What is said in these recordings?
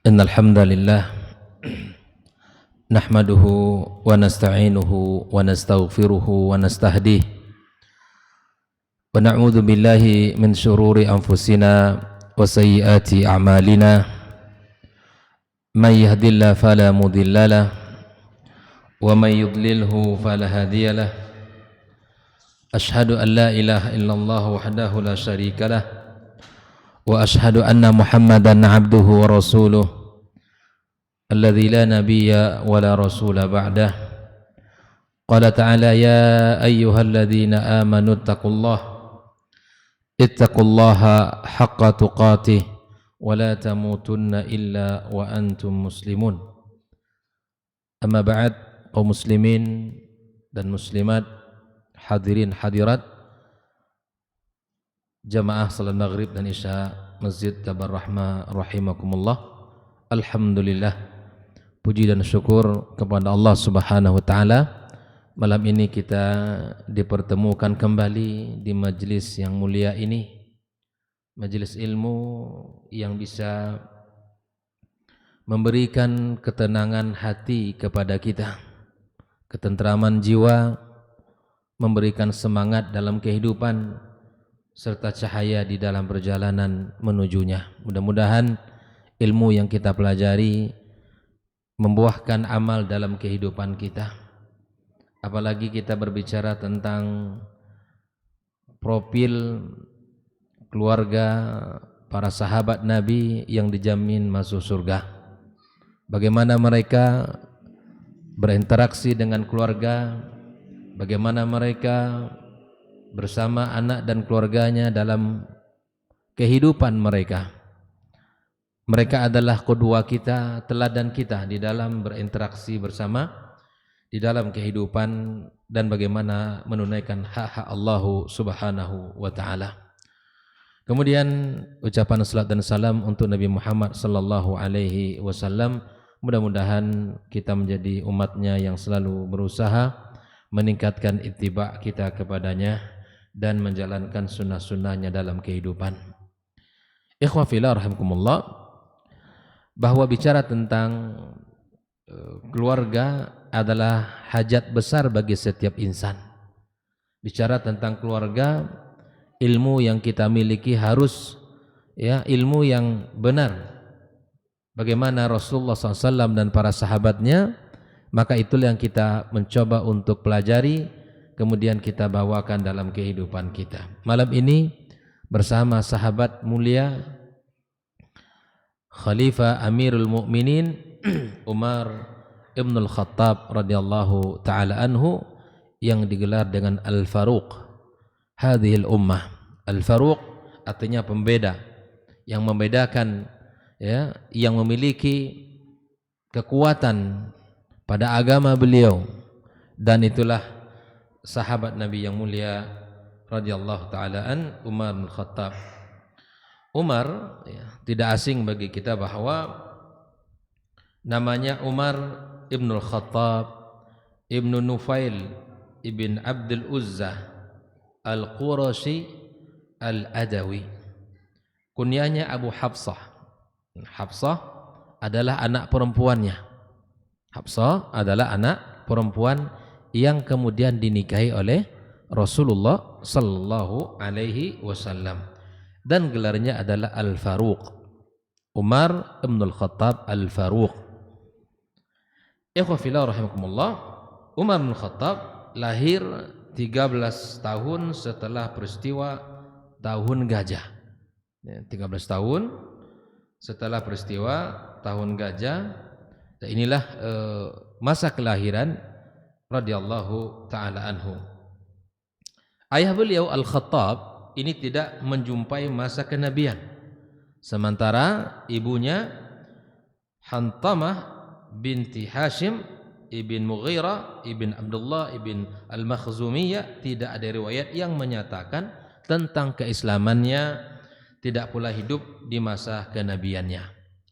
Innal hamdalillah nahmaduhu wa nasta'inuhu wa nastaghfiruhu wa nastahdihi wa na'udzu billahi min shururi anfusina wa sayyiati a'malina may yahdihillahu fala mudhillalah wa may yudlilhu fala hadiyalah ashhadu an la ilaha illallah wahdahu la syarikalah wa ashhadu anna Muhammadan 'abduhu wa rasuluh alladzi la nabiyya wa la rasula ba'dah. Qala ta'ala ya ayyuhalladzina amanu ittaqullaha haqqa tuqatih wa la tamutunna illa wa antum muslimun. Amma ba'd, kaum muslimin dan muslimat, hadirin hadirat jamaah salat maghrib dan isya Masjid Tabar Rahmah rahimakumullah. Alhamdulillah, puji dan syukur kepada Allah Subhanahu wa taala. Malam ini kita dipertemukan kembali di majelis yang mulia ini, majelis ilmu yang bisa memberikan ketenangan hati kepada kita, ketentraman jiwa, memberikan semangat dalam kehidupan, serta cahaya di dalam perjalanan menujunya. Mudah-mudahan ilmu yang kita pelajari membuahkan amal dalam kehidupan kita. Apalagi kita berbicara tentang profil keluarga para sahabat Nabi yang dijamin masuk surga. Bagaimana mereka berinteraksi dengan keluarga, bagaimana mereka bersama anak dan keluarganya dalam kehidupan mereka. Mereka adalah qudwah kita, teladan kita di dalam berinteraksi bersama di dalam kehidupan dan bagaimana menunaikan hak-hak Allah Subhanahu wa taala. Kemudian ucapan salat dan salam untuk Nabi Muhammad sallallahu alaihi wasallam. Mudah-mudahan kita menjadi umatnya yang selalu berusaha meningkatkan ittiba kita kepadanya dan menjalankan sunnah-sunnahnya dalam kehidupan. Ikhwah fillah rahimakumullah, bahwa bicara tentang keluarga adalah hajat besar bagi setiap insan. Bicara tentang keluarga, ilmu yang kita miliki harus ilmu yang benar. Bagaimana Rasulullah SAW dan para sahabatnya, maka itulah yang kita mencoba untuk pelajari, kemudian kita bawakan dalam kehidupan kita. Malam ini bersama sahabat mulia Khalifah Amirul Mukminin Umar Ibn Al-Khattab radhiyallahu taala anhu, yang digelar dengan Al-Faruq hadhil ummah. Al-Faruq artinya pembeda, yang membedakan, yang memiliki kekuatan pada agama beliau, dan itulah sahabat Nabi yang mulia radhiyallahu taala an Umar bin Khattab. Umar tidak asing bagi kita bahwa namanya Umar Ibnul Khattab Ibnu Nufail Ibn Abdul Uzza Al-Qurashi Al-Adawi. Kunyahnya Abu Hafsah. Hafsah adalah anak perempuannya. Hafsah adalah anak perempuan yang kemudian dinikahi oleh Rasulullah sallallahu alaihi wasallam, dan gelarnya adalah Al-Faruq. Umar Ibn Al-Khattab Al-Faruq. Ikhwah fillah rahimakumullah, Umar bin Khattab lahir 13 tahun setelah peristiwa tahun gajah. 13 tahun setelah peristiwa tahun gajah. Dan inilah masa kelahiran radhiyallahu taala anhu. Ayah beliau Al-Khattab ini tidak menjumpai masa kenabian, sementara ibunya Hantamah binti Hashim ibn Mughirah ibn Abdullah ibn Al-Makhzumiyah tidak ada riwayat yang menyatakan tentang keislamannya, tidak pula hidup di masa kenabiannya.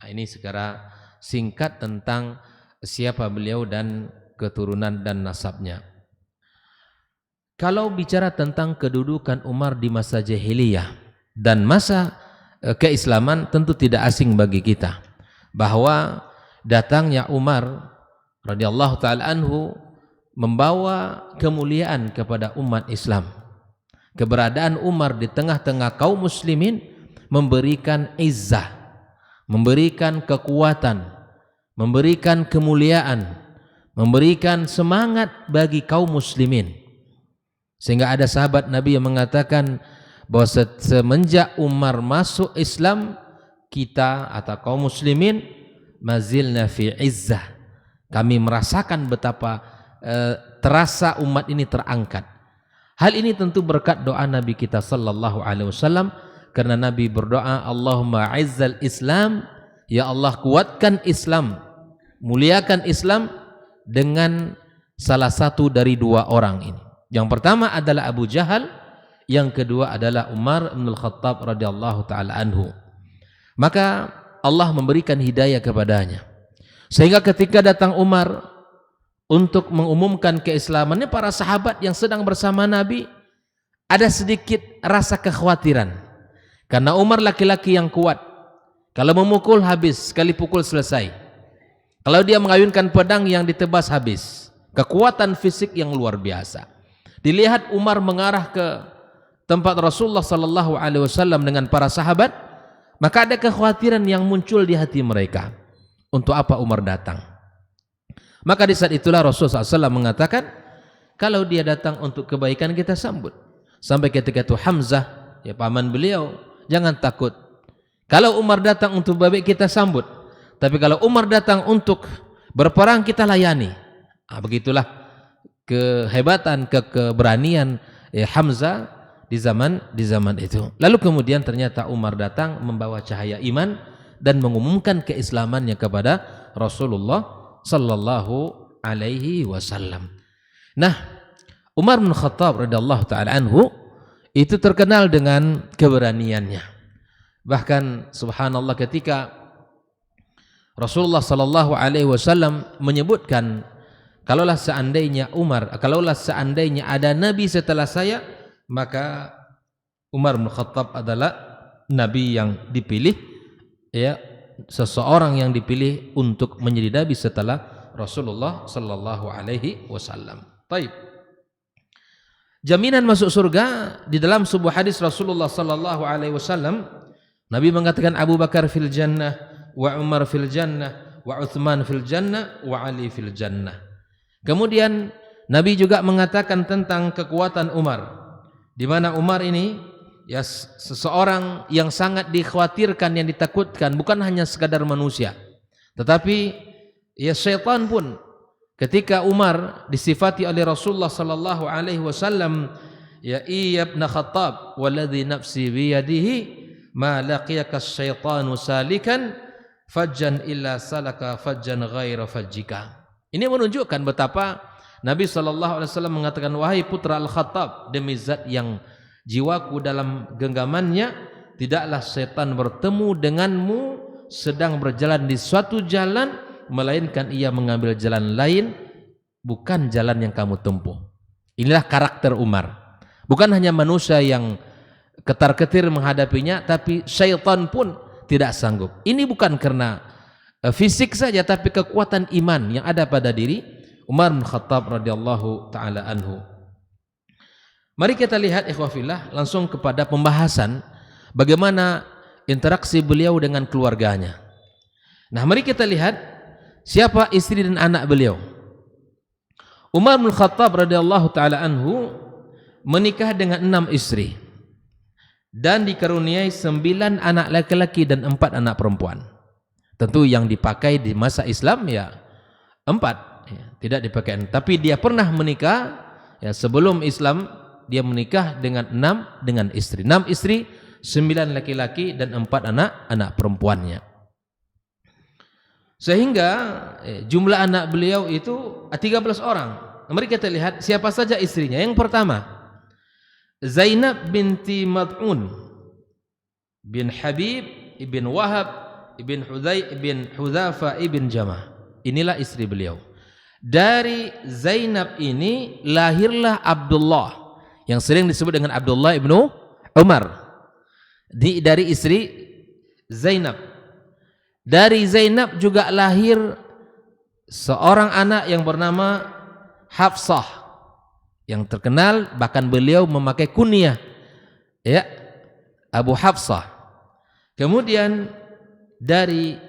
Nah, ini secara singkat tentang siapa beliau dan keturunan dan nasabnya. Kalau bicara tentang kedudukan Umar di masa jahiliyah dan masa keislaman, tentu tidak asing bagi kita. bahwa datangnya Umar radhiyallahu taala anhu membawa kemuliaan kepada umat Islam. Keberadaan Umar di tengah-tengah kaum muslimin memberikan izzah, memberikan kekuatan, memberikan kemuliaan, memberikan semangat bagi kaum muslimin. Sehingga ada sahabat Nabi yang mengatakan bahwa semenjak Umar masuk Islam, kita atau kaum muslimin mazilna fi izzah. Kami merasakan betapa terasa umat ini terangkat. Hal ini tentu berkat doa Nabi kita sallallahu alaihi wasallam, karena Nabi berdoa, Allahumma izzal Islam, ya Allah kuatkan Islam, muliakan Islam dengan salah satu dari dua orang ini. Yang pertama adalah Abu Jahal, yang kedua adalah Umar bin Khattab radhiyallahu taala anhu. Maka Allah memberikan hidayah kepadanya, sehingga ketika datang Umar untuk mengumumkan keislamannya, para sahabat yang sedang bersama Nabi ada sedikit rasa kekhawatiran, karena Umar laki-laki yang kuat. Kalau memukul habis, sekali pukul selesai. Kalau dia mengayunkan pedang yang ditebas habis. Kekuatan fisik yang luar biasa. Dilihat Umar mengarah ke tempat Rasulullah sallallahu alaihi wasallam dengan para sahabat, maka ada kekhawatiran yang muncul di hati mereka. Untuk apa Umar datang? Maka di saat itulah Rasulullah SAW mengatakan, kalau dia datang untuk kebaikan kita sambut. Sampai ketika itu Hamzah, ya paman beliau, jangan takut. Kalau Umar datang untuk baik kita sambut. Tapi kalau Umar datang untuk berperang kita layani. Begitulah kehebatan, keberanian Hamzah di zaman itu. Lalu kemudian ternyata Umar datang membawa cahaya iman dan mengumumkan keislamannya kepada Rasulullah sallallahu alaihi wasallam. Nah, Umar bin Khattab radhiyallahu taala anhu itu terkenal dengan keberaniannya. Bahkan subhanallah, ketika Rasulullah sallallahu alaihi wasallam menyebutkan, kalaulah seandainya ada nabi setelah saya, maka Umar bin Khattab adalah nabi yang dipilih, ya, seseorang yang dipilih untuk menjadi nabi setelah Rasulullah sallallahu alaihi wasallam. Baik. Jaminan masuk surga di dalam sebuah hadis Rasulullah sallallahu alaihi wasallam, Nabi mengatakan Abu Bakar fil jannah, wa Umar fil jannah, wa Utsman fil jannah, wa Ali fil jannah. Kemudian Nabi juga mengatakan tentang kekuatan Umar, di mana Umar ini ya seseorang yang sangat dikhawatirkan, yang ditakutkan, bukan hanya sekadar manusia, tetapi ya syaitan pun. Ketika Umar disifati oleh Rasulullah sallallahu alaihi wasallam, ya ibn Khattab walladzi nafsi biyadihi ma laqiyaka syaitanu salikan fajjan illa salaka fajjan ghaira fajjika. Ini menunjukkan betapa Nabi sallallahu alaihi wasallam mengatakan, wahai putra Al-Khattab, demi zat yang jiwaku dalam genggamannya, tidaklah setan bertemu denganmu sedang berjalan di suatu jalan, melainkan ia mengambil jalan lain, bukan jalan yang kamu tempuh. Inilah karakter Umar. Bukan hanya manusia yang ketar-ketir menghadapinya, tapi syaitan pun tidak sanggup. Ini bukan karena fisik saja, tapi kekuatan iman yang ada pada diri Umar bin Khattab radhiyallahu taala anhu. Mari kita lihat ikhwafillah langsung kepada pembahasan bagaimana interaksi beliau dengan keluarganya. Nah, mari kita lihat siapa istri dan anak beliau. Umar bin Khattab radhiyallahu taala anhu menikah dengan 6 istri dan dikaruniai 9 anak laki-laki dan 4 anak perempuan. Tentu yang dipakai di masa Islam ya 4, ya, tidak dipakai. Tapi dia pernah menikah ya sebelum Islam. Dia menikah dengan 6 dengan istri. 6 istri, 9 laki-laki dan 4 anak perempuannya. Sehingga jumlah anak beliau itu 13 orang. Mari kita lihat siapa saja istrinya. Yang pertama, Zainab binti Mad'un bin Habib ibn Wahab ibn Hudzafa ibn Jamah. Inilah istri beliau. Dari Zainab ini lahirlah Abdullah, yang sering disebut dengan Abdullah ibnu Umar, dari istri Zainab. Dari Zainab juga lahir seorang anak yang bernama Hafsah, yang terkenal bahkan beliau memakai kunyah, ya, Abu Hafsah. Kemudian dari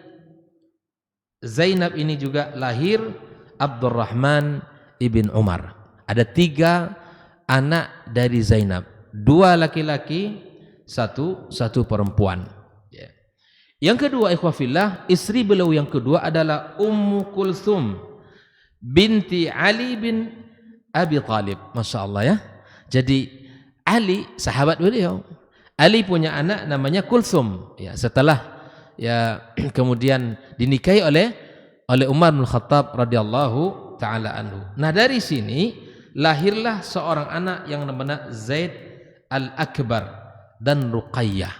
Zainab ini juga lahir Abdurrahman ibn Umar. Ada 3 anak dari Zainab, 2 laki-laki, satu perempuan. Yang kedua, ikhwafillah, istri beliau yang kedua adalah Ummu Kulthum binti Ali bin Abi Thalib. Masya Allah ya. Jadi Ali sahabat beliau. Ali punya anak namanya Kulthum. Ya, setelah ya kemudian dinikahi oleh Umar bin Khattab radhiyallahu taala anhu. Nah, dari sini lahirlah seorang anak yang namanya Zaid Al-Akbar dan Ruqayyah.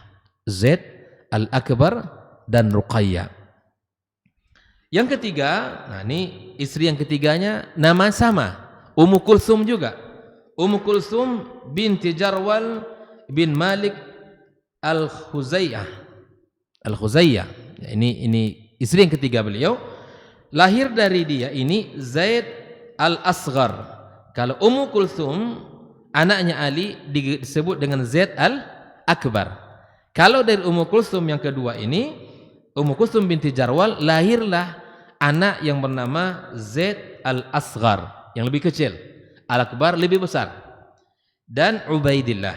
Zaid Al-Akbar dan Ruqayyah. Yang ketiga, nah ini istri yang ketiganya nama sama, Ummu Kulthum juga. Ummu Kulthum binti Jarwal bin Malik Al-Khuzaiyah. Al-Khuzaiyah. Ya, ini istri yang ketiga beliau. Lahir dari dia ini Zaid Al-Asghar. Kalau Ummu Kulthum anaknya Ali disebut dengan Zaid Al-Akbar. Kalau dari Ummu Kulthum yang kedua ini, Ummu Kulthum binti Jarwal, lahirlah anak yang bernama Zaid Al-Asghar, yang lebih kecil. Al-Akbar lebih besar. Dan Ubaidillah.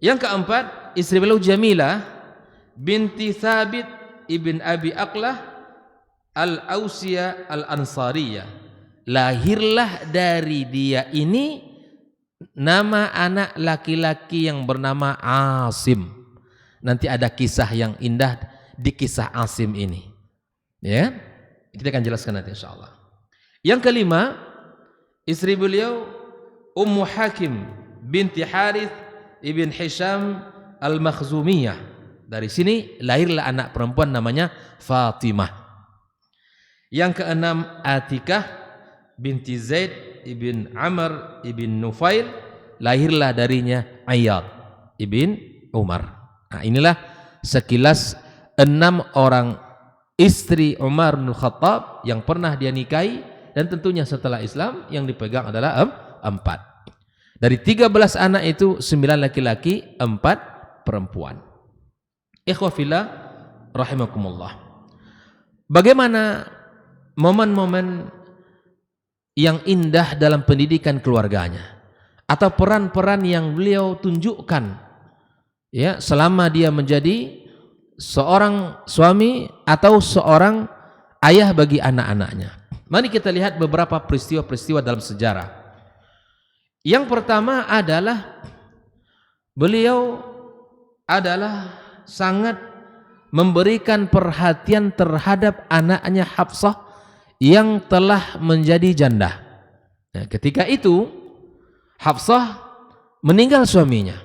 Yang keempat, istri beliau Jamilah binti Thabit ibn Abi Aqlah Al-Ausiyah Al-Ansariyah. Lahirlah dari dia ini nama anak laki-laki yang bernama Asim. Nanti ada kisah yang indah di kisah Asim ini. Ya, kita akan jelaskan nanti insyaallah. Yang kelima, istri beliau Ummu Hakim binti Harith ibn Hisham Al-Makhzumiyah. Dari sini lahirlah anak perempuan namanya Fatimah. Yang keenam, Atikah binti Zaid ibn Amr ibn Nufail, lahirlah darinya Ayyad ibn Umar. Nah, inilah sekilas 6 orang istri Umar bin Khattab yang pernah dia nikahi, dan tentunya setelah Islam yang dipegang adalah 4. Dari 13 anak itu 9 laki-laki, 4 perempuan. Ikhwafillah rahimakumullah. Bagaimana momen-momen yang indah dalam pendidikan keluarganya, atau peran-peran yang beliau tunjukkan ya selama dia menjadi seorang suami atau seorang ayah bagi anak-anaknya. Mari kita lihat beberapa peristiwa-peristiwa dalam sejarah. Yang pertama adalah beliau adalah sangat memberikan perhatian terhadap anaknya Hafsah yang telah menjadi janda. Nah, ketika itu Hafsah meninggal suaminya.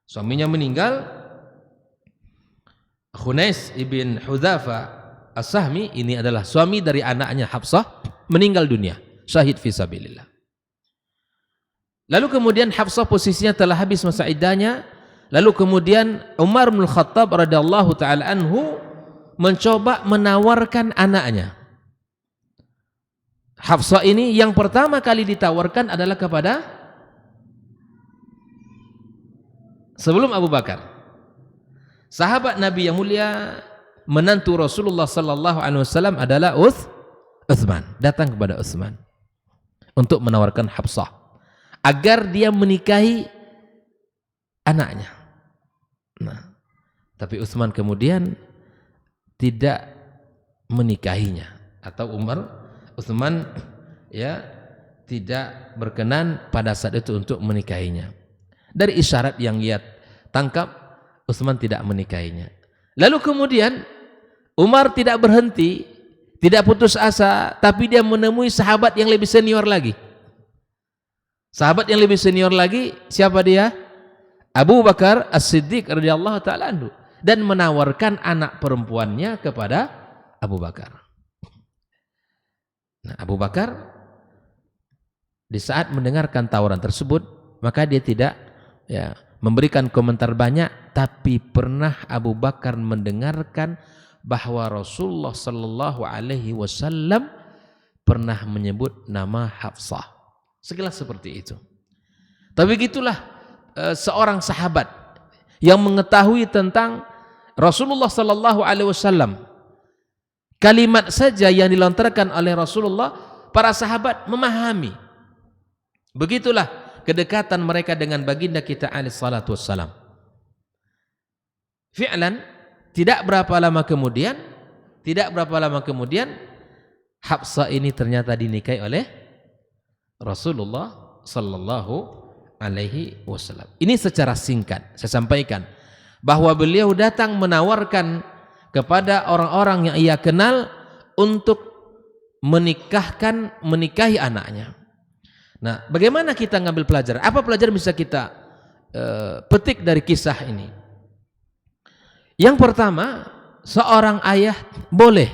Suaminya meninggal. Khunais ibn Hudzafa As-Sahmi ini adalah suami dari anaknya Hafsah, meninggal dunia, syahid fisabilillah. Lalu kemudian Hafsah posisinya telah habis masa iddahnya. Lalu kemudian Umar bin Khattab radhiyallahu taala anhu mencoba menawarkan anaknya. Hafsah ini yang pertama kali ditawarkan adalah kepada sebelum Abu Bakar. Sahabat Nabi yang mulia, menantu Rasulullah sallallahu alaihi wasallam adalah Utsman. Datang kepada Utsman untuk menawarkan Hafsah agar dia menikahi anaknya. Nah, tapi Utsman kemudian tidak menikahinya, atau Utsman ya tidak berkenan pada saat itu untuk menikahinya. Dari isyarat yang ia tangkap, Utsman tidak menikahinya. Lalu kemudian Umar tidak berhenti, tidak putus asa, tapi dia menemui sahabat yang lebih senior lagi. Sahabat yang lebih senior lagi, siapa dia? Abu Bakar As-Siddiq radhiyallahu taala anhu, dan menawarkan anak perempuannya kepada Abu Bakar. Nah, Abu Bakar di saat mendengarkan tawaran tersebut, maka dia tidak memberikan komentar banyak, tapi pernah Abu Bakar mendengarkan bahwa Rasulullah sallallahu alaihi wasallam pernah menyebut nama Hafsah. Sekilas seperti itu. Tapi gitulah seorang sahabat yang mengetahui tentang Rasulullah sallallahu alaihi wasallam. Kalimat saja yang dilontarkan oleh Rasulullah, para sahabat memahami. Begitulah kedekatan mereka dengan baginda kita alaihi salatu wassalam. Fi'lan, tidak berapa lama kemudian Hafsah ini ternyata dinikahi oleh Rasulullah sallallahu alaihi wasallam. Ini secara singkat saya sampaikan bahwa beliau datang menawarkan kepada orang-orang yang ia kenal untuk menikahi anaknya. Nah, bagaimana kita ngambil pelajaran? Apa pelajaran bisa kita petik dari kisah ini? Yang pertama, seorang ayah boleh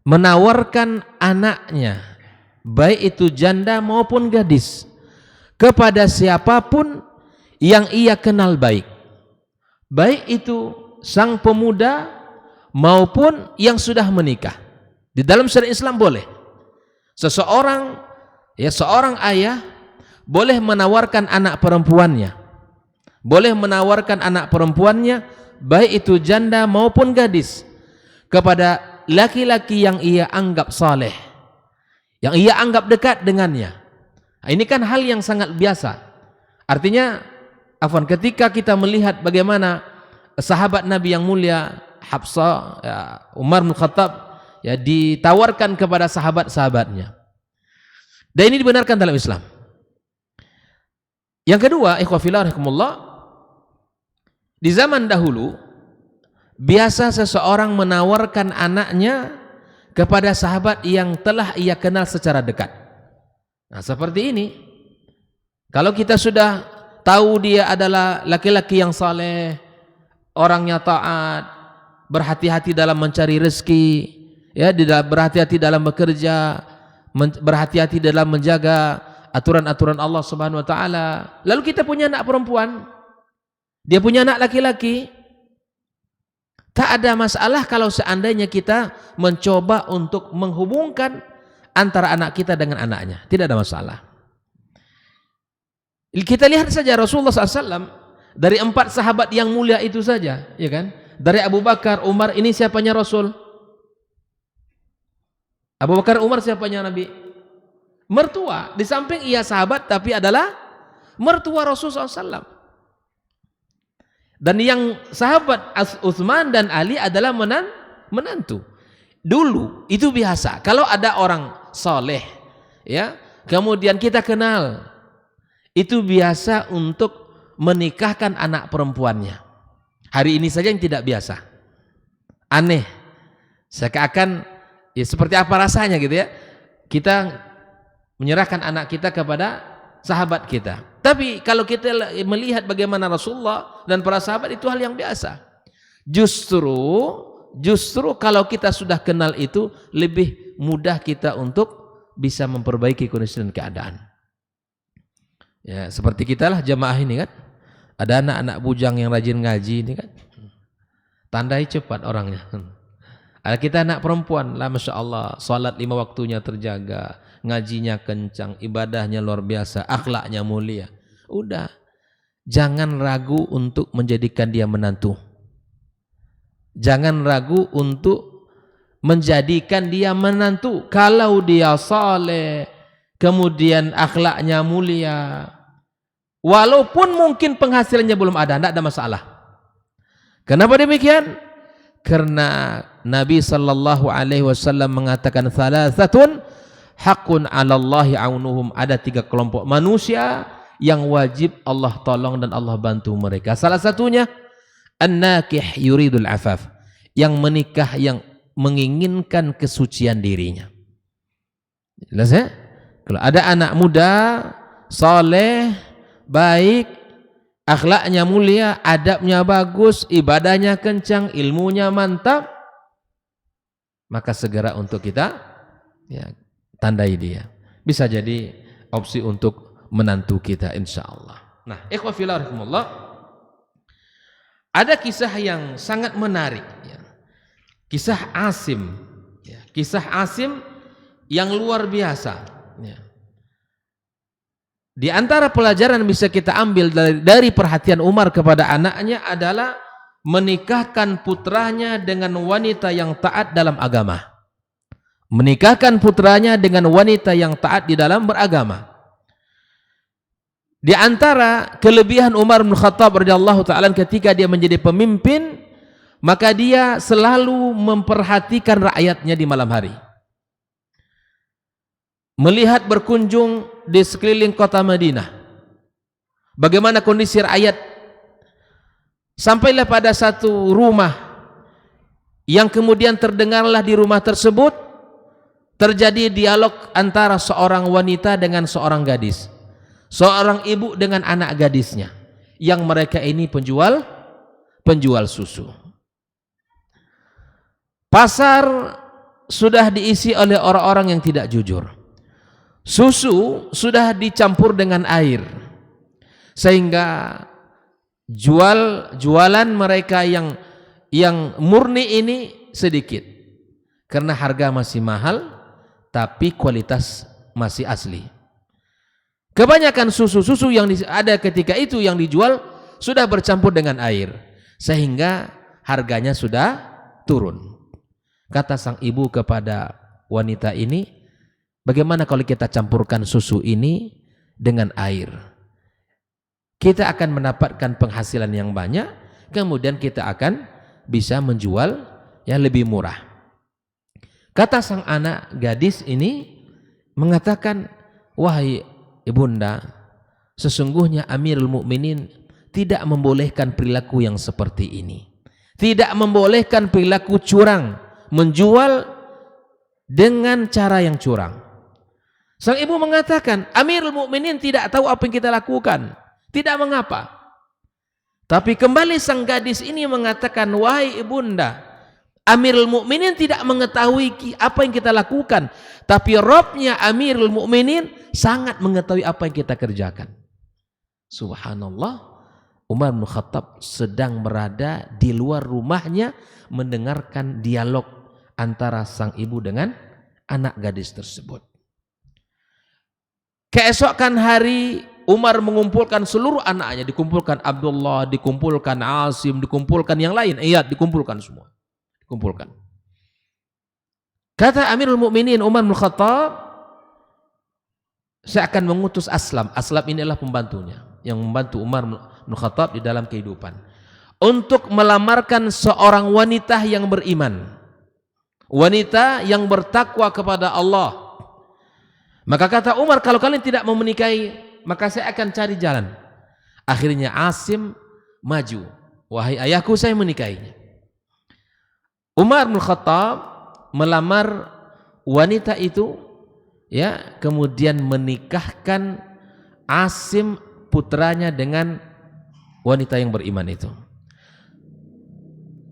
menawarkan anaknya, baik itu janda maupun gadis, kepada siapapun yang ia kenal baik. Baik itu sang pemuda maupun yang sudah menikah. Di dalam syariat Islam boleh. Seorang ayah boleh menawarkan anak perempuannya. Boleh menawarkan anak perempuannya, baik itu janda maupun gadis, kepada laki-laki yang ia anggap saleh, yang ia anggap dekat dengannya. Nah, ini kan hal yang sangat biasa. Artinya, ketika kita melihat bagaimana sahabat Nabi yang mulia Hafsah, Umar bin Khattab, ditawarkan kepada sahabat-sahabatnya. Dan ini dibenarkan dalam Islam. Yang kedua, ikhwah fillah rahimakumullah, di zaman dahulu biasa seseorang menawarkan anaknya kepada sahabat yang telah ia kenal secara dekat. Nah, seperti ini. Kalau kita sudah tahu dia adalah laki-laki yang saleh, orangnya taat, berhati-hati dalam mencari rezeki, berhati-hati dalam bekerja, berhati-hati dalam menjaga aturan-aturan Allah Subhanahu wa taala. Lalu kita punya anak perempuan, dia punya anak laki-laki. Tak ada masalah kalau seandainya kita mencoba untuk menghubungkan antara anak kita dengan anaknya. Tidak ada masalah. Kita lihat saja Rasulullah SAW dari 4 sahabat yang mulia itu saja, ya kan? Dari Abu Bakar, Umar, ini siapanya Rasul? Abu Bakar, Umar siapanya Nabi? Mertua. Di samping ia sahabat, tapi adalah mertua Rasulullah SAW. Dan yang sahabat Utsman dan Ali adalah menantu. Dulu itu biasa. Kalau ada orang soleh, kemudian kita kenal, itu biasa untuk menikahkan anak perempuannya. Hari ini saja yang tidak biasa, aneh. Seakan seperti apa rasanya gitu ya, kita menyerahkan anak kita kepada sahabat kita. Tapi kalau kita melihat bagaimana Rasulullah dan para sahabat, itu hal yang biasa. Justru kalau kita sudah kenal itu, lebih mudah kita untuk bisa memperbaiki kondisi dan keadaan. Ya, seperti kita lah jamaah ini kan. Ada anak-anak bujang yang rajin ngaji ini kan, tandai cepat orangnya. Ada kita anak perempuan lah, Masya Allah, salat 5 waktunya terjaga, ngajinya kencang, ibadahnya luar biasa, akhlaknya mulia. Udah, jangan ragu untuk menjadikan dia menantu. Jangan ragu untuk menjadikan dia menantu. Kalau dia saleh, kemudian akhlaknya mulia, walaupun mungkin penghasilannya belum ada, tidak ada masalah. Kenapa demikian? Karena Nabi sallallahu alaihi wasallam mengatakan thalathatun haqqun 'alallahi aunuhum. Ada 3 kelompok manusia yang wajib Allah tolong dan Allah bantu mereka. Salah satunya an-nakih yuridul afaf, yang menikah yang menginginkan kesucian dirinya. Jelas ya? Kalau ada anak muda saleh, baik, akhlaknya mulia, adabnya bagus, ibadahnya kencang, ilmunya mantap, maka segera untuk kita tandai dia. Bisa jadi opsi untuk menantu kita, insya Allah. Nah, ikhwah fillah rahimakumullah, ada kisah yang sangat menarik ya. Kisah Asim ya. Kisah Asim yang luar biasa ya. Di antara pelajaran bisa kita ambil dari perhatian Umar kepada anaknya adalah menikahkan putranya dengan wanita yang taat dalam agama. Menikahkan putranya dengan wanita yang taat di dalam beragama. Di antara kelebihan Umar bin Khattab radhiyallahu ta'ala ketika dia menjadi pemimpin, maka dia selalu memperhatikan rakyatnya di malam hari. Melihat berkunjung di sekeliling kota Madinah, bagaimana kondisi rakyat. Sampailah pada satu rumah yang kemudian terdengarlah di rumah tersebut terjadi dialog antara seorang wanita dengan seorang gadis, seorang ibu dengan anak gadisnya, yang mereka ini penjual susu. Pasar sudah diisi oleh orang-orang yang tidak jujur. Susu sudah dicampur dengan air, sehingga jualan mereka yang murni ini sedikit, karena harga masih mahal tapi kualitas masih asli. Kebanyakan susu yang ada ketika itu yang dijual sudah bercampur dengan air, sehingga harganya sudah turun. Kata sang ibu kepada wanita ini, bagaimana kalau kita campurkan susu ini dengan air? Kita akan mendapatkan penghasilan yang banyak, kemudian kita akan bisa menjual yang lebih murah. Kata sang anak gadis ini mengatakan, wahai ibunda, sesungguhnya Amirul Mukminin tidak membolehkan perilaku yang seperti ini. Tidak membolehkan perilaku curang, menjual dengan cara yang curang. Sang ibu mengatakan, Amirul Mukminin tidak tahu apa yang kita lakukan, tidak mengapa. Tapi kembali sang gadis ini mengatakan, wahai ibunda, Amirul Mukminin tidak mengetahui apa yang kita lakukan, tapi Rabbnya Amirul Mukminin sangat mengetahui apa yang kita kerjakan. Subhanallah, Umar bin Khattab sedang berada di luar rumahnya mendengarkan dialog antara sang ibu dengan anak gadis tersebut. Keesokan hari Umar mengumpulkan seluruh anaknya, dikumpulkan Abdullah, dikumpulkan Asim, dikumpulkan yang lain, dikumpulkan semua. Dikumpulkan. Kata Amirul Mukminin Umar bin Khattab, saya akan mengutus Aslam. Aslam ini adalah pembantunya yang membantu Umar bin Khattab di dalam kehidupan, untuk melamarkan seorang wanita yang beriman, wanita yang bertakwa kepada Allah. Maka kata Umar, kalau kalian tidak mau menikahi, maka saya akan cari jalan. Akhirnya Asim maju, wahai ayahku, saya menikahinya. Umar bin Khattab melamar wanita itu, ya, kemudian menikahkan Asim putranya dengan wanita yang beriman itu.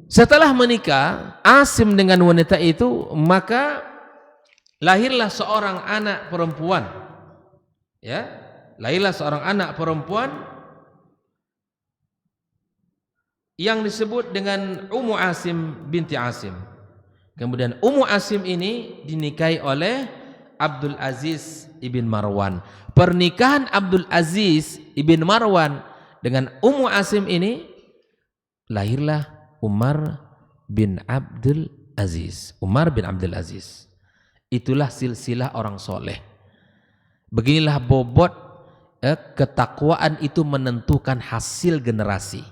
Setelah menikah Asim dengan wanita itu, maka lahirlah seorang anak perempuan, ya, lahirlah seorang anak perempuan yang disebut dengan Ummu Asim binti Asim. Kemudian Ummu Asim ini dinikahi oleh Abdul Aziz ibn Marwan. Pernikahan Abdul Aziz ibn Marwan dengan Ummu Asim ini, lahirlah Umar bin Abdul Aziz. Umar bin Abdul Aziz. Itulah silsilah orang soleh. Beginilah bobot ketakwaan itu menentukan hasil generasi.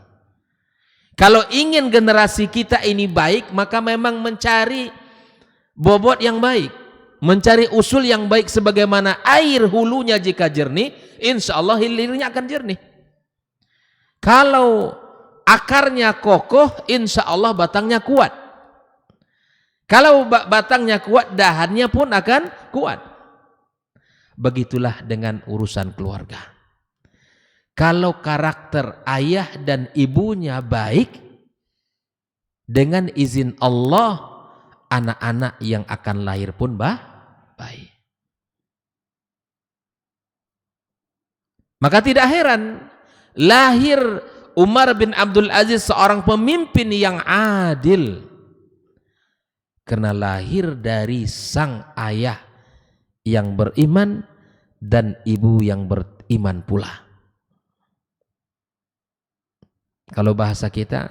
Kalau ingin generasi kita ini baik, maka memang mencari bobot yang baik, mencari usul yang baik. Sebagaimana air hulunya jika jernih, insya Allah hilirnya akan jernih. Kalau akarnya kokoh, insya Allah batangnya kuat. Kalau batangnya kuat, dahannya pun akan kuat. Begitulah dengan urusan keluarga. Kalau karakter ayah dan ibunya baik, dengan izin Allah, anak-anak yang akan lahir pun baik. Maka tidak heran lahir Umar bin Abdul Aziz seorang pemimpin yang adil karena lahir dari sang ayah yang beriman dan ibu yang beriman pula. Kalau bahasa kita,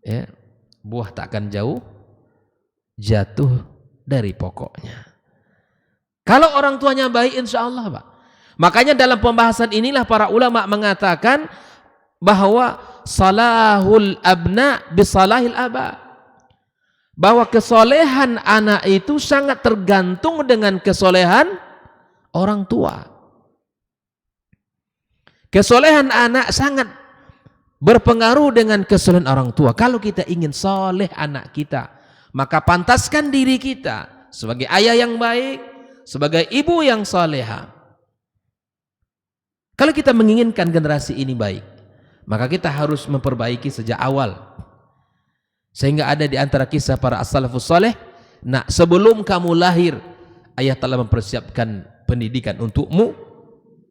ya, buah tak akan jauh jatuh dari pokoknya. Kalau orang tuanya baik, insya Allah, Pak. Makanya dalam pembahasan inilah para ulama mengatakan bahwa salahul abna bisalahil aba, bahwa kesolehan anak itu sangat tergantung dengan kesolehan orang tua. Kesolehan anak sangat berpengaruh dengan kesolehan orang tua. Kalau kita ingin soleh anak kita, maka pantaskan diri kita sebagai ayah yang baik, sebagai ibu yang soleha. Kalau kita menginginkan generasi ini baik, maka kita harus memperbaiki sejak awal. Sehingga ada di antara kisah para as-salafus saleh, nak, sebelum kamu lahir, ayah telah mempersiapkan pendidikan untukmu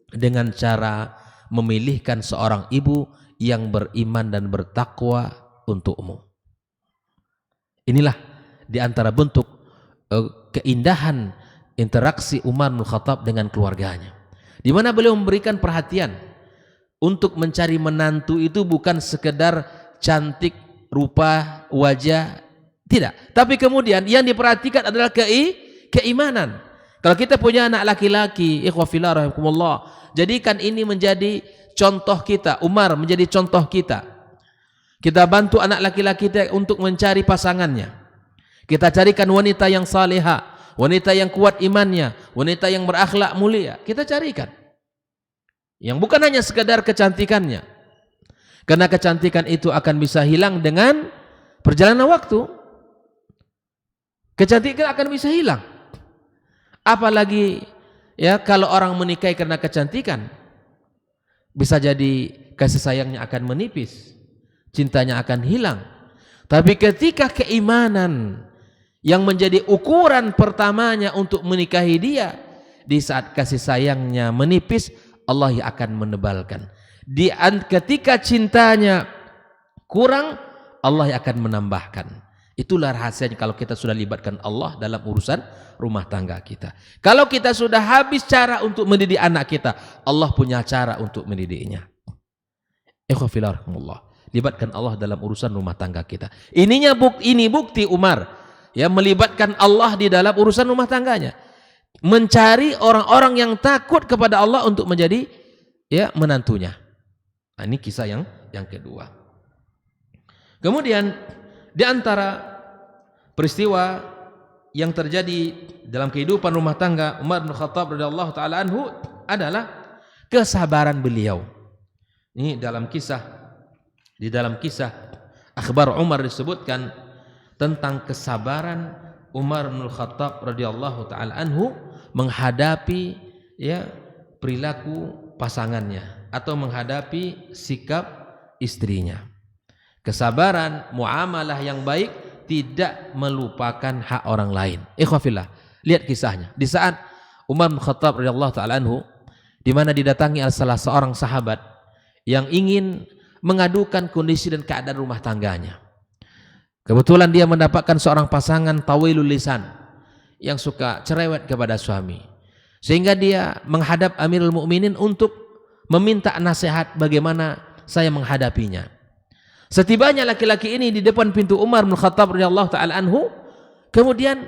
dengan cara memilihkan seorang ibu yang beriman dan bertakwa untukmu. Inilah di antara bentuk keindahan interaksi Umar bin Khattab dengan keluarganya, di mana beliau memberikan perhatian untuk mencari menantu itu bukan sekedar cantik rupa wajah, tidak, tapi kemudian yang diperhatikan adalah keimanan. Kalau kita punya anak laki-laki, ikhwah fillah rahimakumullah, jadikan ini menjadi contoh kita. Umar menjadi contoh kita. Kita bantu anak laki-laki kita untuk mencari pasangannya. Kita carikan wanita yang salihah, wanita yang kuat imannya, wanita yang berakhlak mulia. Kita carikan yang bukan hanya sekadar kecantikannya, karena kecantikan itu akan bisa hilang dengan perjalanan waktu. Kecantikan akan bisa hilang. Apalagi ya kalau orang menikahi karena kecantikan, bisa jadi kasih sayangnya akan menipis, cintanya akan hilang. Tapi ketika keimanan yang menjadi ukuran pertamanya untuk menikahi dia, di saat kasih sayangnya menipis, Allah yang akan menebalkan. Ketika cintanya kurang, Allah yang akan menambahkan. Itulah rahasianya kalau kita sudah libatkan Allah dalam urusan rumah tangga kita. Kalau kita sudah habis cara untuk mendidik anak kita, Allah punya cara untuk mendidiknya. Libatkan Allah dalam urusan rumah tangga kita. Ini bukti Umar ya melibatkan Allah di dalam urusan rumah tangganya. Mencari orang-orang yang takut kepada Allah untuk menjadi ya menantunya. Nah, ini kisah yang kedua. Kemudian di antara peristiwa yang terjadi dalam kehidupan rumah tangga Umar bin Khattab radhiyallahu taala anhu adalah kesabaran beliau. Ini di dalam kisah akhbar Umar disebutkan tentang kesabaran Umar bin Khattab radhiyallahu taala anhu menghadapi ya perilaku pasangannya atau menghadapi sikap istrinya. Kesabaran, muamalah yang baik, tidak melupakan hak orang lain. Ikhwafillah, lihat kisahnya. Di saat Umar bin Khattab radhiyallahu taala anhu di mana didatangi salah seorang sahabat yang ingin mengadukan kondisi dan keadaan rumah tangganya. Kebetulan dia mendapatkan seorang pasangan tawilul lisan yang suka cerewet kepada suami. Sehingga dia menghadap Amirul Mukminin untuk meminta nasihat bagaimana saya menghadapinya. Setibanya laki-laki ini di depan pintu Umar bin Khattab radhiyallahu taala anhu, kemudian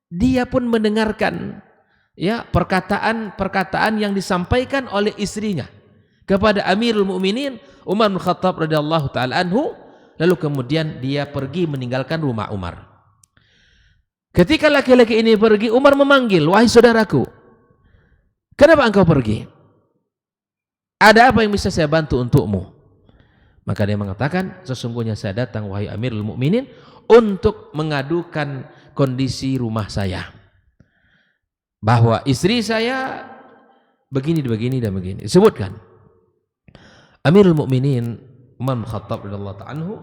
dia pun mendengarkan ya perkataan-perkataan yang disampaikan oleh istrinya kepada Amirul Mukminin Umar bin Khattab radhiyallahu taala anhu, lalu kemudian dia pergi meninggalkan rumah Umar. Ketika laki-laki ini pergi, Umar memanggil, "Wahai saudaraku, kenapa engkau pergi? Ada apa yang bisa saya bantu untukmu?" Maka dia mengatakan, "Sesungguhnya saya datang wahai Amirul Mukminin untuk mengadukan kondisi rumah saya, bahwa istri saya begini dan begini." Disebutkan Amirul Mukminin Umar bin Khattab radhiyallahu ta'ala anhu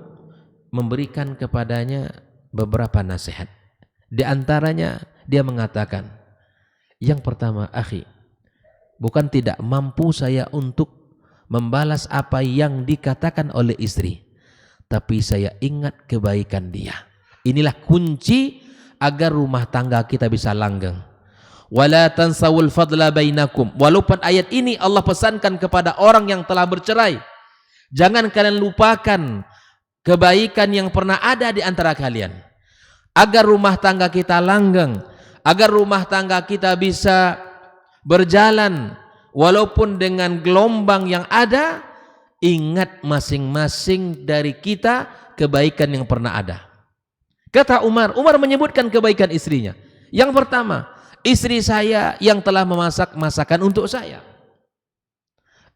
memberikan kepadanya beberapa nasihat. Di antaranya dia mengatakan, yang pertama, akhi, bukan tidak mampu saya untuk membalas apa yang dikatakan oleh istri, tapi saya ingat kebaikan dia. Inilah kunci agar rumah tangga kita bisa langgeng. Wala tansawul fadla bainakum. Walaupun ayat ini Allah pesankan kepada orang yang telah bercerai, jangan kalian lupakan kebaikan yang pernah ada di antara kalian. Agar rumah tangga kita langgeng, agar rumah tangga kita bisa berjalan walaupun dengan gelombang yang ada, ingat masing-masing dari kita kebaikan yang pernah ada. Kata Umar menyebutkan kebaikan istrinya. Yang pertama, istri saya yang telah memasak masakan untuk saya.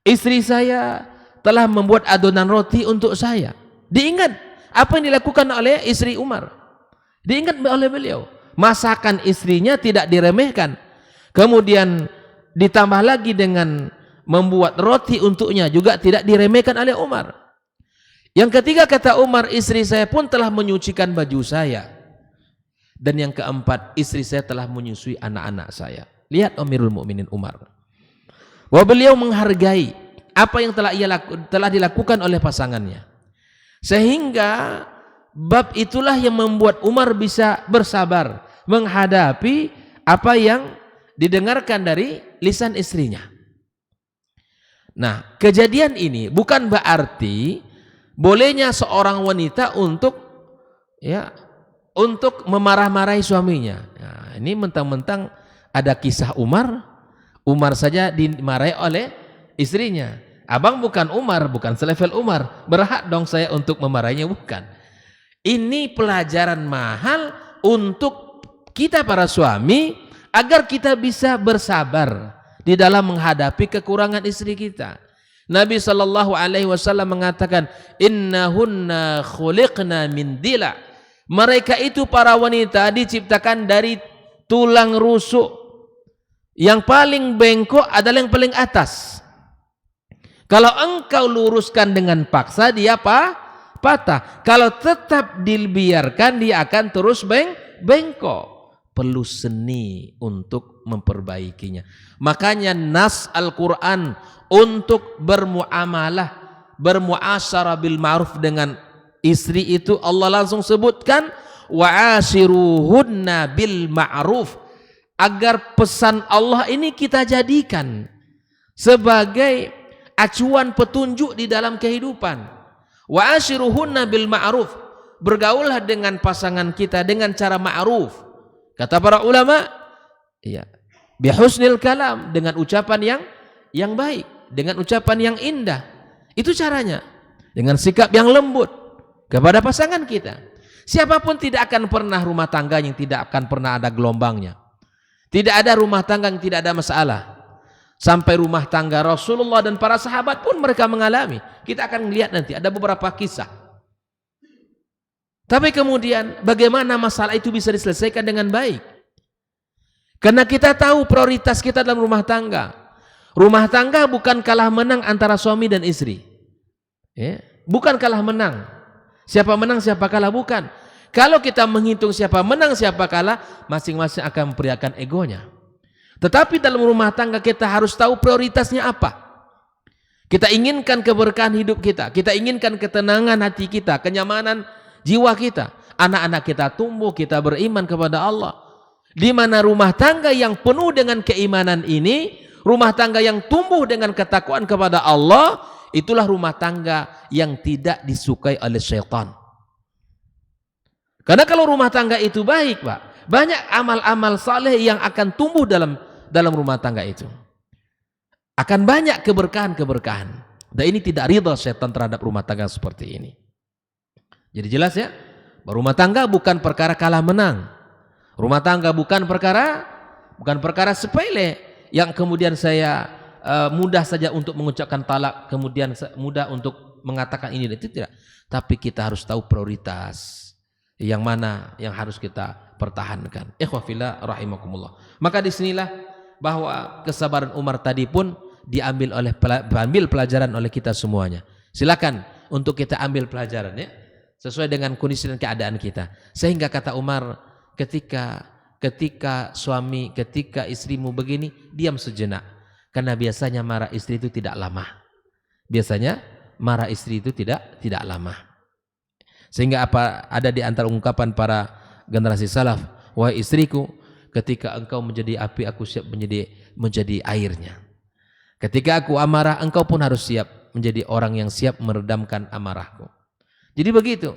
Istri saya telah membuat adonan roti untuk saya. Diingat apa yang dilakukan oleh istri Umar. Diingat oleh beliau. Masakan istrinya tidak diremehkan. Kemudian ditambah lagi dengan membuat roti untuknya juga tidak diremehkan oleh Umar. Yang ketiga kata Umar, istri saya pun telah menyucikan baju saya. Dan yang keempat, istri saya telah menyusui anak-anak saya. Lihat Amirul Mukminin Umar. Bahwa beliau menghargai apa yang telah dilakukan oleh pasangannya. Sehingga bab itulah yang membuat Umar bisa bersabar menghadapi apa yang didengarkan dari lisan istrinya. Nah, kejadian ini bukan berarti bolehnya seorang wanita untuk memarah-marahi suaminya. Nah, ini mentang-mentang ada kisah Umar saja dimarahi oleh istrinya. Abang bukan Umar, bukan selevel Umar, berhak dong saya untuk memarahinya, bukan. Ini pelajaran mahal untuk kita para suami agar kita bisa bersabar di dalam menghadapi kekurangan istri kita. Nabi SAW mengatakan, innahunna khuliqna min dila. Mereka itu para wanita diciptakan dari tulang rusuk. Yang paling bengkok adalah yang paling atas. Kalau engkau luruskan dengan paksa, dia patah. Kalau tetap dibiarkan, dia akan terus bengkok. Perlu seni untuk memperbaikinya. Makanya nas Al-Quran untuk bermuasyarah bil ma'ruf dengan istri itu Allah langsung sebutkan wa'ashiruhunna bil ma'ruf, agar pesan Allah ini kita jadikan sebagai acuan petunjuk di dalam kehidupan. Wa'ashiruhunna bil ma'ruf, bergaullah dengan pasangan kita dengan cara ma'ruf. Kata para ulama, bihusnil kalam, dengan ucapan yang baik, dengan ucapan yang indah. Itu caranya. Dengan sikap yang lembut kepada pasangan kita. Siapapun tidak akan pernah rumah tangga yang tidak akan pernah ada gelombangnya. Tidak ada rumah tangga yang tidak ada masalah. Sampai rumah tangga Rasulullah dan para sahabat pun mereka mengalami. Kita akan melihat nanti ada beberapa kisah. Tapi kemudian bagaimana masalah itu bisa diselesaikan dengan baik? Karena kita tahu prioritas kita dalam rumah tangga. Rumah tangga bukan kalah menang antara suami dan istri. Bukan kalah menang. Siapa menang siapa kalah, bukan. Kalau kita menghitung siapa menang siapa kalah, masing-masing akan memperlihatkan egonya. Tetapi dalam rumah tangga kita harus tahu prioritasnya apa. Kita inginkan keberkahan hidup kita. Kita inginkan ketenangan hati kita, kenyamanan jiwa kita, anak-anak kita tumbuh, kita beriman kepada Allah. Di mana rumah tangga yang penuh dengan keimanan ini, rumah tangga yang tumbuh dengan ketakwaan kepada Allah, itulah rumah tangga yang tidak disukai oleh syaitan. Karena kalau rumah tangga itu baik, Pak, banyak amal-amal saleh yang akan tumbuh dalam rumah tangga itu. Akan banyak keberkahan-keberkahan. Dan ini tidak ridha syaitan terhadap rumah tangga seperti ini. Jadi jelas ya, rumah tangga bukan perkara kalah menang. Rumah tangga bukan perkara sepele yang kemudian saya mudah saja untuk mengucapkan talak, kemudian mudah untuk mengatakan ini dan itu, tidak. Tapi kita harus tahu prioritas yang mana yang harus kita pertahankan. Ikhwah fillah rahimakumullah. Maka disinilah bahwa kesabaran Umar tadi pun diambil pelajaran oleh kita semuanya. Silakan untuk kita ambil pelajaran ya. Sesuai dengan kondisi dan keadaan kita. Sehingga kata Umar, ketika istrimu begini, diam sejenak. Karena biasanya marah istri itu tidak lama. Biasanya marah istri itu tidak lama. Sehingga apa ada di antara ungkapan para generasi salaf, wahai istriku, ketika engkau menjadi api, aku siap menjadi airnya. Ketika aku amarah, engkau pun harus siap menjadi orang yang siap meredamkan amarahku. Jadi begitu.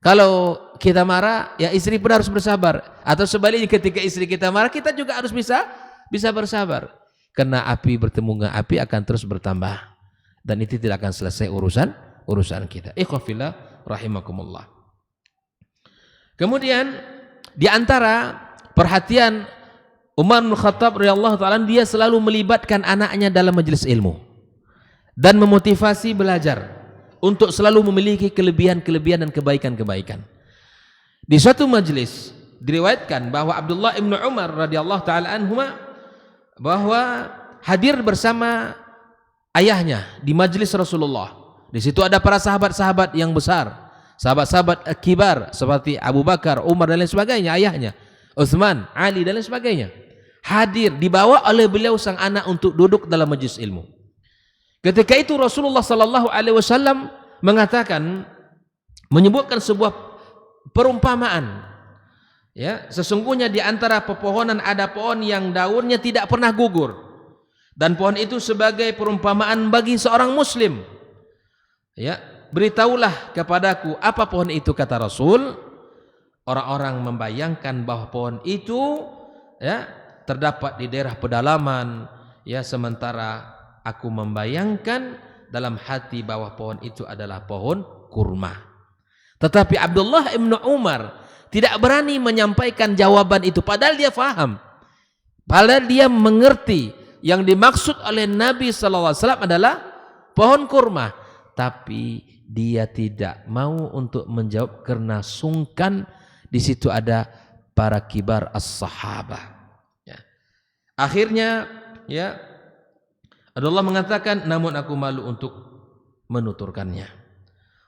Kalau kita marah, ya istri pun harus bersabar. Atau sebaliknya, ketika istri kita marah, kita juga harus bisa bersabar. Karena api bertemu dengan api akan terus bertambah. Dan itu tidak akan selesai urusan kita. Ikhwafillah rahimakumullah. Kemudian di antara perhatian Umar bin Khattab radhiyallahu ta'ala, dia selalu melibatkan anaknya dalam majelis ilmu dan memotivasi belajar untuk selalu memiliki kelebihan-kelebihan dan kebaikan-kebaikan. Di suatu majelis diriwayatkan bahwa Abdullah bin Umar radhiyallahu ta'ala anhuma bahwa hadir bersama ayahnya di majelis Rasulullah. Di situ ada para sahabat-sahabat yang besar, sahabat-sahabat kibar seperti Abu Bakar, Umar dan lain sebagainya, ayahnya, Utsman, Ali dan lain sebagainya. Hadir, dibawa oleh beliau sang anak untuk duduk dalam majelis ilmu. Ketika itu Rasulullah sallallahu alaihi wasallam menyebutkan sebuah perumpamaan. Ya, sesungguhnya di antara pepohonan ada pohon yang daunnya tidak pernah gugur. Dan pohon itu sebagai perumpamaan bagi seorang muslim. Ya, beritahulah kepadaku apa pohon itu, kata Rasul. Orang-orang membayangkan bahwa pohon itu ya terdapat di daerah pedalaman, ya, sementara aku membayangkan dalam hati bahwa pohon itu adalah pohon kurma. Tetapi Abdullah bin Umar tidak berani menyampaikan jawaban itu, padahal dia faham, padahal dia mengerti yang dimaksud oleh Nabi sallallahu alaihi wasallam adalah pohon kurma. Tapi dia tidak mau untuk menjawab karena sungkan. Di situ ada para kibar as-sahabah. Ya. Akhirnya, ya, Abdullah mengatakan, namun aku malu untuk menuturkannya.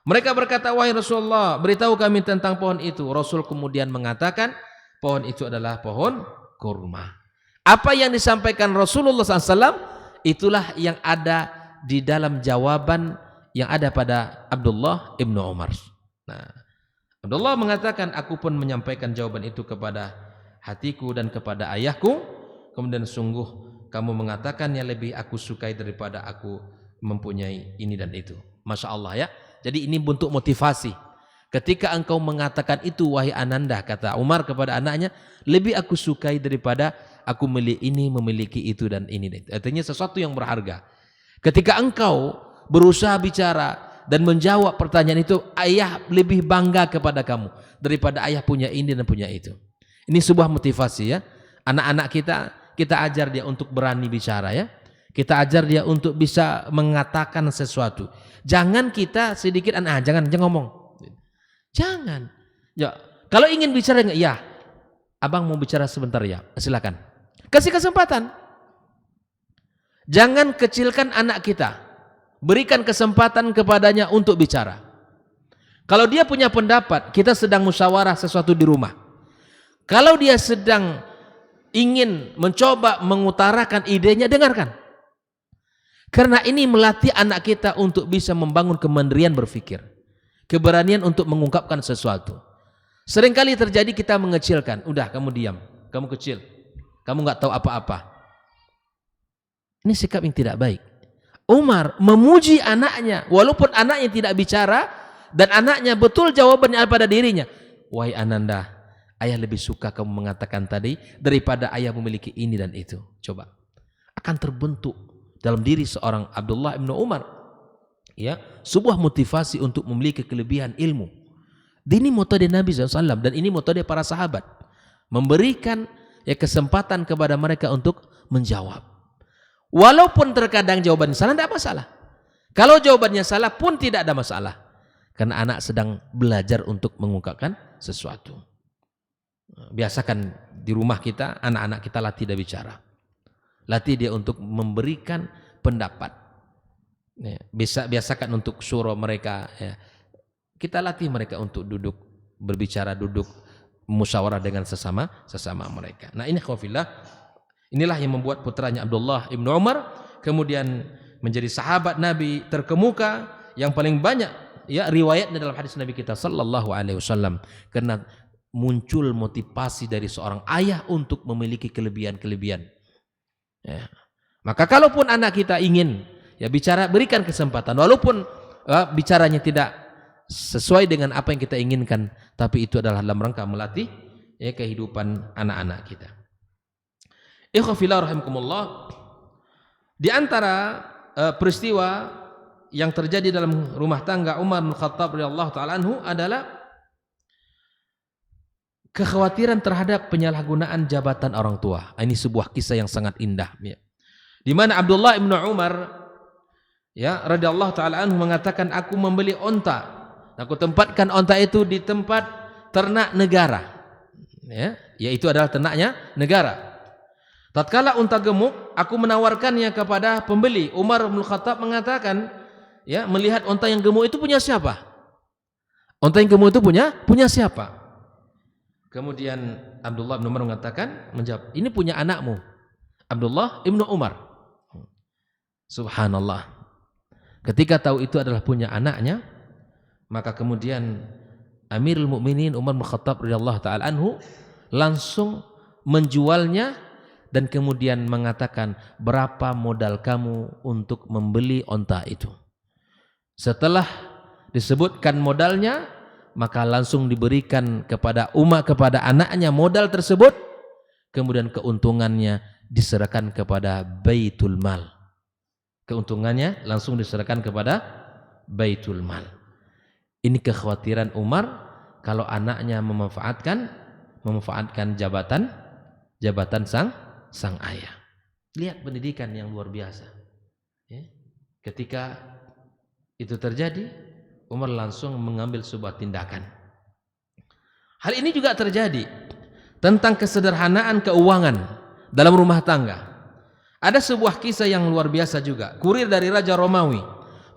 Mereka berkata, wahai Rasulullah, beritahu kami tentang pohon itu. Rasul kemudian mengatakan, pohon itu adalah pohon kurma. Apa yang disampaikan Rasulullah SAW, itulah yang ada di dalam jawaban yang ada pada Abdullah ibnu Umar. Nah, Abdullah mengatakan, aku pun menyampaikan jawaban itu kepada hatiku dan kepada ayahku. Kemudian sungguh kamu mengatakan yang lebih aku sukai daripada aku mempunyai ini dan itu. Masya Allah, ya. Jadi ini bentuk motivasi. Ketika engkau mengatakan itu, wahai Ananda, kata Umar kepada anaknya, lebih aku sukai daripada aku memiliki itu dan ini. Artinya sesuatu yang berharga. Ketika engkau berusaha bicara dan menjawab pertanyaan itu, ayah lebih bangga kepada kamu daripada ayah punya ini dan punya itu. Ini sebuah motivasi, ya. Anak-anak kita ajar dia untuk berani bicara, ya. Kita ajar dia untuk bisa mengatakan sesuatu. Jangan kita sedikit jangan ngomong. Jangan. Ya, kalau ingin bicara, ya, abang mau bicara sebentar, ya, silakan. Kasih kesempatan. Jangan kecilkan anak kita. Berikan kesempatan kepadanya untuk bicara. Kalau dia punya pendapat, kita sedang musyawarah sesuatu di rumah. Kalau dia sedang ingin mencoba mengutarakan idenya, dengarkan. Karena ini melatih anak kita untuk bisa membangun kemandirian berpikir, keberanian untuk mengungkapkan sesuatu. Seringkali terjadi kita mengecilkan, udah kamu diam, kamu kecil, kamu nggak tahu apa-apa. Ini sikap yang tidak baik. Umar memuji anaknya walaupun anaknya tidak bicara dan anaknya betul jawabannya pada dirinya. Wahai Ananda, ayah lebih suka kamu mengatakan tadi daripada ayah memiliki ini dan itu. Coba, akan terbentuk dalam diri seorang Abdullah bin Umar, ya, sebuah motivasi untuk memiliki kelebihan ilmu. Ini metode Nabi SAW dan ini metode para sahabat, memberikan, ya, kesempatan kepada mereka untuk menjawab. Walaupun terkadang jawabannya salah, tidak masalah. Kalau jawabannya salah pun tidak ada masalah. Karena anak sedang belajar untuk mengungkapkan sesuatu. Biasakan di rumah kita, anak-anak kita latih dia bicara. Latih dia untuk memberikan pendapat. Biasakan untuk suruh mereka. Ya. Kita latih mereka untuk duduk, berbicara, duduk, musyawarah dengan sesama mereka. Nah, ini khawfillah. Inilah yang membuat putranya Abdullah ibnu Umar kemudian menjadi sahabat Nabi terkemuka yang paling banyak ya riwayatnya dalam hadis Nabi kita sallallahu alaihi wasallam, karena muncul motivasi dari seorang ayah untuk memiliki kelebihan-kelebihan. Ya. Maka kalaupun anak kita ingin ya bicara, berikan kesempatan walaupun bicaranya tidak sesuai dengan apa yang kita inginkan, tapi itu adalah dalam rangka melatih ya kehidupan anak-anak kita. Ikhwah fillah rahimakumullah, di antara peristiwa yang terjadi dalam rumah tangga Umar bin Khattab radhiyallahu taala anhu adalah kekhawatiran terhadap penyalahgunaan jabatan orang tua. Ini sebuah kisah yang sangat indah ya. Di mana Abdullah bin Umar ya radhiyallahu taala anhu mengatakan, aku membeli onta, aku tempatkan onta itu di tempat ternak negara ya, yaitu adalah ternaknya negara. Tatkala unta gemuk, aku menawarkannya kepada pembeli. Umar bin Khattab mengatakan, ya, melihat unta yang gemuk itu punya siapa? Unta yang gemuk itu punya siapa? Kemudian Abdullah bin Umar mengatakan, menjawab, ini punya anakmu, Abdullah bin Umar. Subhanallah. Ketika tahu itu adalah punya anaknya, maka kemudian Amirul Mukminin Umar bin Khattab radhiyallahu taala anhu langsung menjualnya dan kemudian mengatakan, berapa modal kamu untuk membeli onta itu? Setelah disebutkan modalnya, maka langsung diberikan kepada kepada anaknya modal tersebut, kemudian keuntungannya diserahkan kepada Baitul Mal. Keuntungannya langsung diserahkan kepada Baitul Mal. Ini kekhawatiran Umar kalau anaknya memanfaatkan jabatan sang ayah. Lihat pendidikan yang luar biasa ya. Ketika itu terjadi, Umar langsung mengambil sebuah tindakan. Hal ini juga terjadi tentang kesederhanaan keuangan dalam rumah tangga. Ada sebuah kisah yang luar biasa juga. Kurir dari Raja Romawi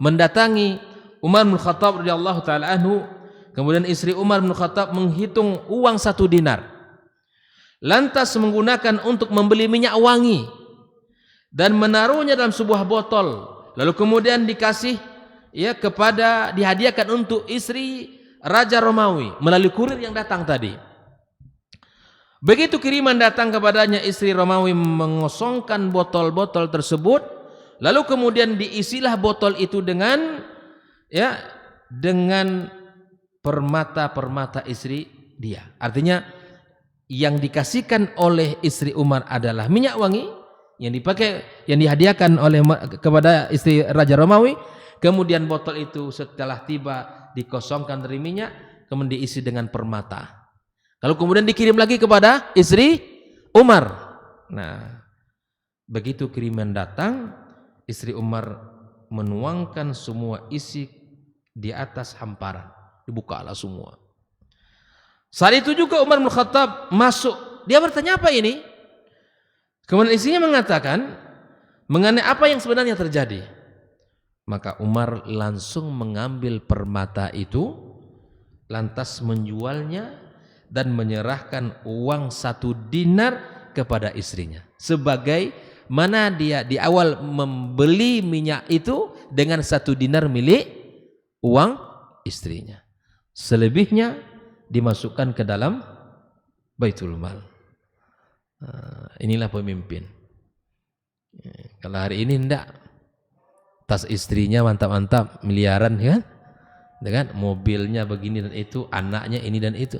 mendatangi Umar bin Khattab radhiyallahu taala anhu, kemudian istri Umar bin Khattab menghitung uang 1 dinar. Lantas menggunakan untuk membeli minyak wangi dan menaruhnya dalam sebuah botol, lalu kemudian dikasih ya dihadiahkan untuk istri Raja Romawi melalui kurir yang datang tadi. Begitu kiriman datang kepadanya, istri Romawi mengosongkan botol-botol tersebut, lalu kemudian diisilah botol itu dengan permata-permata istri dia. Artinya yang dikasihkan oleh istri Umar adalah minyak wangi yang dihadiahkan kepada istri Raja Romawi. Kemudian botol itu setelah tiba dikosongkan dari minyak, kemudian diisi dengan permata. Kalau kemudian dikirim lagi kepada istri Umar. Nah, begitu kiriman datang, istri Umar menuangkan semua isi di atas hamparan, dibukalah semua. Saat itu juga Umar bin Khattab masuk. Dia bertanya, apa ini? Kemudian istrinya mengatakan mengenai apa yang sebenarnya terjadi. Maka Umar langsung mengambil permata itu, lantas menjualnya dan menyerahkan uang 1 dinar kepada istrinya. Sebagai mana dia di awal membeli minyak itu dengan 1 dinar milik uang istrinya. Selebihnya dimasukkan ke dalam Baitul Mal. Inilah pemimpin. Kalau hari ini enggak, tas istrinya mantap-mantap miliaran kan, dengan mobilnya begini dan itu, anaknya ini dan itu.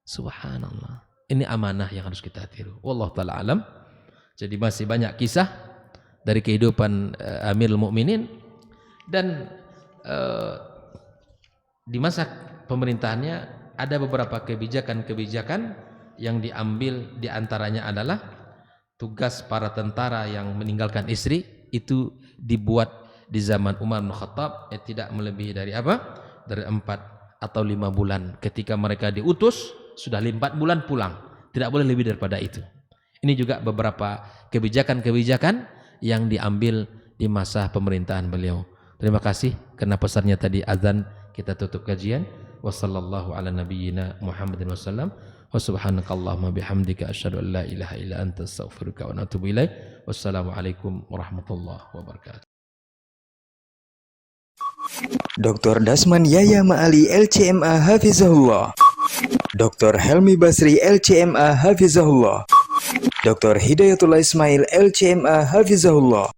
Subhanallah. Ini amanah yang harus kita tiru. Wallahu taala alam. Jadi masih banyak kisah dari kehidupan Amirul Mukminin, dan di masa pemerintahannya ada beberapa kebijakan-kebijakan yang diambil, diantaranya adalah tugas para tentara yang meninggalkan istri itu dibuat di zaman Umar bin Khattab tidak melebihi dari dari 4 atau 5 bulan. Ketika mereka diutus sudah 4 bulan pulang, tidak boleh lebih daripada itu. Ini juga beberapa kebijakan-kebijakan yang diambil di masa pemerintahan beliau. Terima kasih karena pesannya tadi azan, kita tutup kajian. wa sallallahu ala nabiyyina Muhammadin wasallam. Wa subhanakallahumma bihamdika asyhadu an la ilaha illa anta astaghfiruka wa atubu ilaik. Wassalamualaikum warahmatullahi wabarakatuh. Dr. Dasman Yahya Ma'ali LCMA Hafizahullah, Dr. Helmi Basri LCMA Hafizahullah, Dr. Hidayatullah Ismail LCMA Hafizahullah.